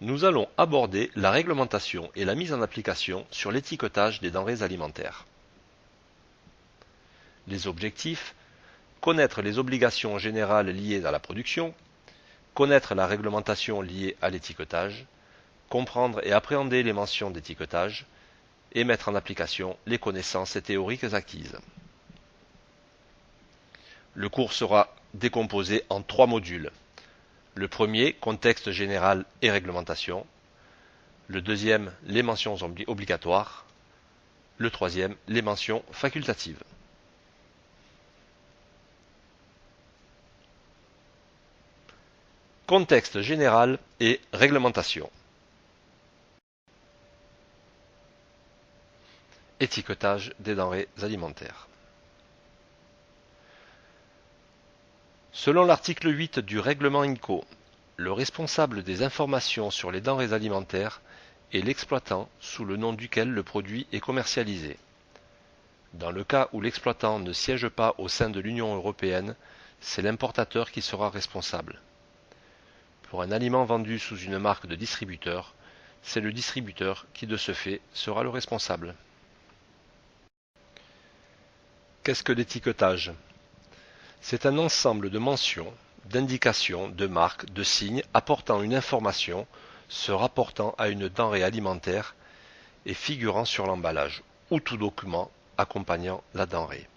Nous allons aborder la réglementation et la mise en application sur l'étiquetage des denrées alimentaires. Les objectifs: connaître les obligations générales liées à la production, connaître la réglementation liée à l'étiquetage, comprendre et appréhender les mentions d'étiquetage, et mettre en application les connaissances théoriques acquises. Le cours sera décomposé en 3 modules. Le premier, contexte général et réglementation. Le deuxième, les mentions obligatoires. Le troisième, les mentions facultatives. Contexte général et réglementation. Étiquetage des denrées alimentaires. Selon l'article 8 du règlement INCO, le responsable des informations sur les denrées alimentaires est l'exploitant sous le nom duquel le produit est commercialisé. Dans le cas où l'exploitant ne siège pas au sein de l'Union européenne, c'est l'importateur qui sera responsable. Pour un aliment vendu sous une marque de distributeur, c'est le distributeur qui de ce fait sera le responsable. Qu'est-ce que l'étiquetage ? C'est un ensemble de mentions, d'indications, de marques, de signes apportant une information, se rapportant à une denrée alimentaire et figurant sur l'emballage ou tout document accompagnant la denrée.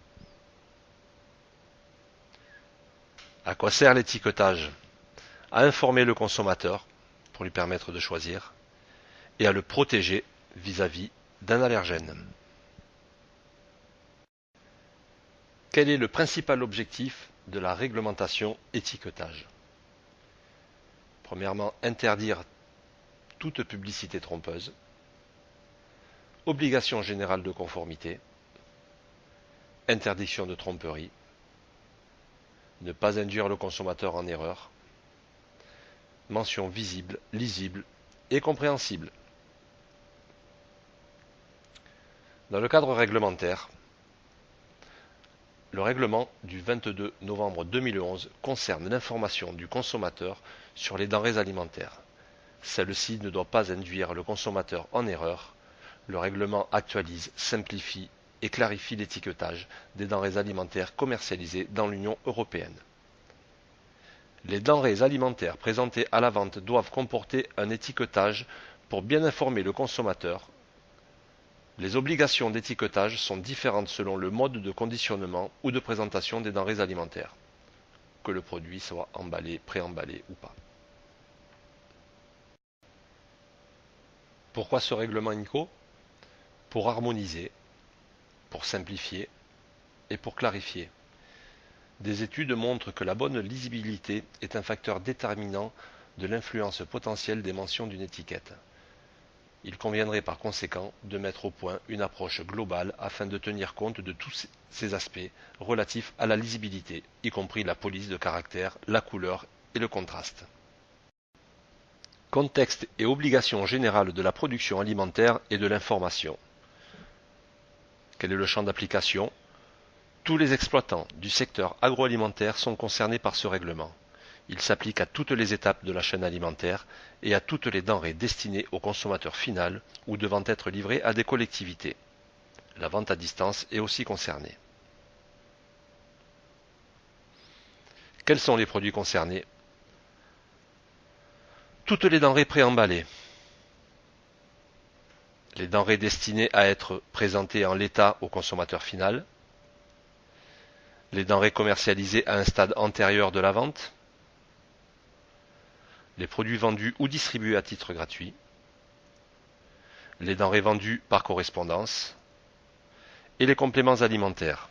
À quoi sert l'étiquetage ? À informer le consommateur pour lui permettre de choisir et à le protéger vis-à-vis d'un allergène. Quel est le principal objectif de la réglementation étiquetage ? Premièrement, interdire toute publicité trompeuse, obligation générale de conformité, interdiction de tromperie, ne pas induire le consommateur en erreur, mention visible, lisible et compréhensible. Dans le cadre réglementaire, le règlement du 22 novembre 2011 concerne l'information du consommateur sur les denrées alimentaires. Celle-ci ne doit pas induire le consommateur en erreur. Le règlement actualise, simplifie et clarifie l'étiquetage des denrées alimentaires commercialisées dans l'Union européenne. Les denrées alimentaires présentées à la vente doivent comporter un étiquetage pour bien informer le consommateur. Les obligations d'étiquetage sont différentes selon le mode de conditionnement ou de présentation des denrées alimentaires, que le produit soit emballé, préemballé ou pas. Pourquoi ce règlement INCO ? Pour harmoniser, pour simplifier et pour clarifier. Des études montrent que la bonne lisibilité est un facteur déterminant de l'influence potentielle des mentions d'une étiquette. Il conviendrait par conséquent de mettre au point une approche globale afin de tenir compte de tous ces aspects relatifs à la lisibilité, y compris la police de caractère, la couleur et le contraste. Contexte et obligations générales de la production alimentaire et de l'information. Quel est le champ d'application ? Tous les exploitants du secteur agroalimentaire sont concernés par ce règlement. Il s'applique à toutes les étapes de la chaîne alimentaire et à toutes les denrées destinées au consommateur final ou devant être livrées à des collectivités. La vente à distance est aussi concernée. Quels sont les produits concernés ? Toutes les denrées préemballées. Les denrées destinées à être présentées en l'état au consommateur final. Les denrées commercialisées à un stade antérieur de la vente. Les produits vendus ou distribués à titre gratuit, les denrées vendues par correspondance et les compléments alimentaires.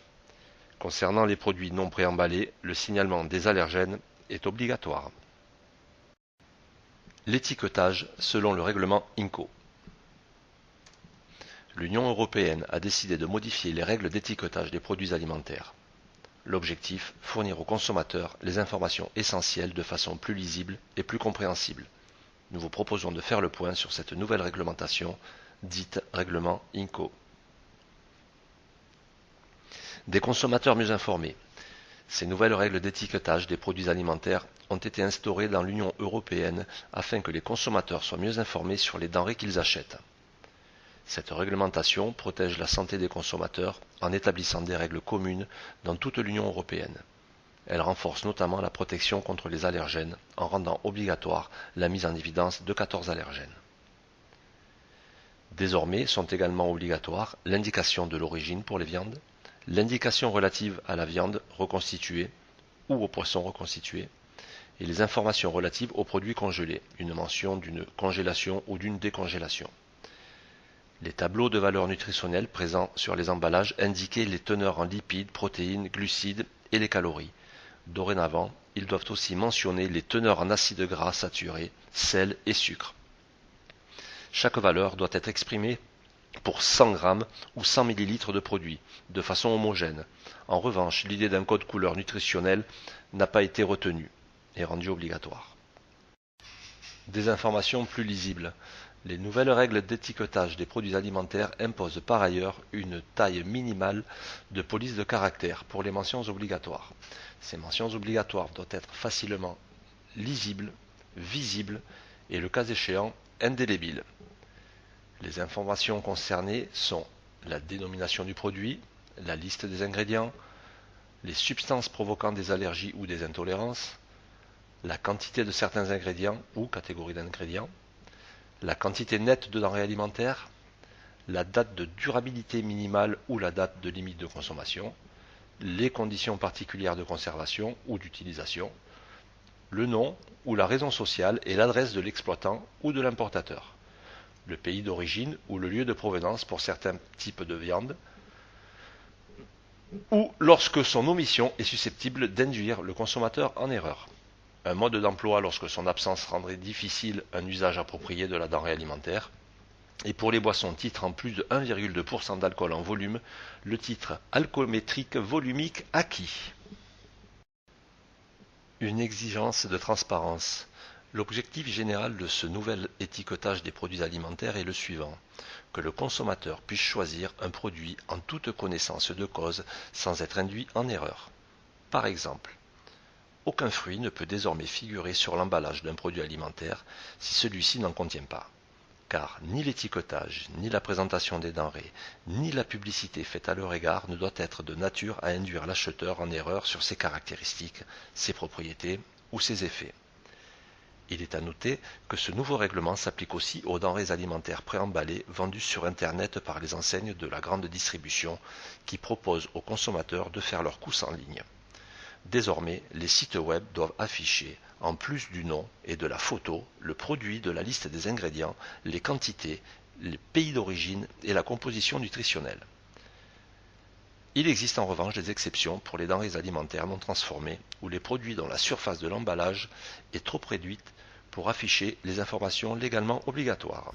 Concernant les produits non préemballés, le signalement des allergènes est obligatoire. L'étiquetage selon le règlement INCO. L'Union européenne a décidé de modifier les règles d'étiquetage des produits alimentaires. L'objectif, fournir aux consommateurs les informations essentielles de façon plus lisible et plus compréhensible. Nous vous proposons de faire le point sur cette nouvelle réglementation, dite règlement INCO. Des consommateurs mieux informés. Ces nouvelles règles d'étiquetage des produits alimentaires ont été instaurées dans l'Union européenne afin que les consommateurs soient mieux informés sur les denrées qu'ils achètent. Cette réglementation protège la santé des consommateurs en établissant des règles communes dans toute l'Union européenne. Elle renforce notamment la protection contre les allergènes en rendant obligatoire la mise en évidence de 14 allergènes. Désormais sont également obligatoires l'indication de l'origine pour les viandes, l'indication relative à la viande reconstituée ou aux poissons reconstitués, et les informations relatives aux produits congelés, une mention d'une congélation ou d'une décongélation. Les tableaux de valeur nutritionnelle présents sur les emballages indiquaient les teneurs en lipides, protéines, glucides et les calories. Dorénavant, ils doivent aussi mentionner les teneurs en acides gras saturés, sel et sucre. Chaque valeur doit être exprimée pour 100 g ou 100 ml de produit, de façon homogène. En revanche, l'idée d'un code couleur nutritionnel n'a pas été retenue et rendue obligatoire. Des informations plus lisibles. Les nouvelles règles d'étiquetage des produits alimentaires imposent par ailleurs une taille minimale de police de caractère pour les mentions obligatoires. Ces mentions obligatoires doivent être facilement lisibles, visibles et, le cas échéant, indélébiles. Les informations concernées sont la dénomination du produit, la liste des ingrédients, les substances provoquant des allergies ou des intolérances, la quantité de certains ingrédients ou catégories d'ingrédients, la quantité nette de denrées alimentaires, la date de durabilité minimale ou la date de limite de consommation, les conditions particulières de conservation ou d'utilisation, le nom ou la raison sociale et l'adresse de l'exploitant ou de l'importateur, le pays d'origine ou le lieu de provenance pour certains types de viande, ou lorsque son omission est susceptible d'induire le consommateur en erreur. Un mode d'emploi lorsque son absence rendrait difficile un usage approprié de la denrée alimentaire. Et pour les boissons titrant plus de 1,2% d'alcool en volume, le titre alcoométrique volumique acquis. Une exigence de transparence. L'objectif général de ce nouvel étiquetage des produits alimentaires est le suivant: que le consommateur puisse choisir un produit en toute connaissance de cause sans être induit en erreur. Par exemple, aucun fruit ne peut désormais figurer sur l'emballage d'un produit alimentaire si celui-ci n'en contient pas, car ni l'étiquetage, ni la présentation des denrées, ni la publicité faite à leur égard ne doit être de nature à induire l'acheteur en erreur sur ses caractéristiques, ses propriétés ou ses effets. Il est à noter que ce nouveau règlement s'applique aussi aux denrées alimentaires préemballées vendues sur Internet par les enseignes de la grande distribution qui proposent aux consommateurs de faire leurs courses en ligne. Désormais, les sites web doivent afficher, en plus du nom et de la photo, le produit de la liste des ingrédients, les quantités, les pays d'origine et la composition nutritionnelle. Il existe en revanche des exceptions pour les denrées alimentaires non transformées ou les produits dont la surface de l'emballage est trop réduite pour afficher les informations légalement obligatoires.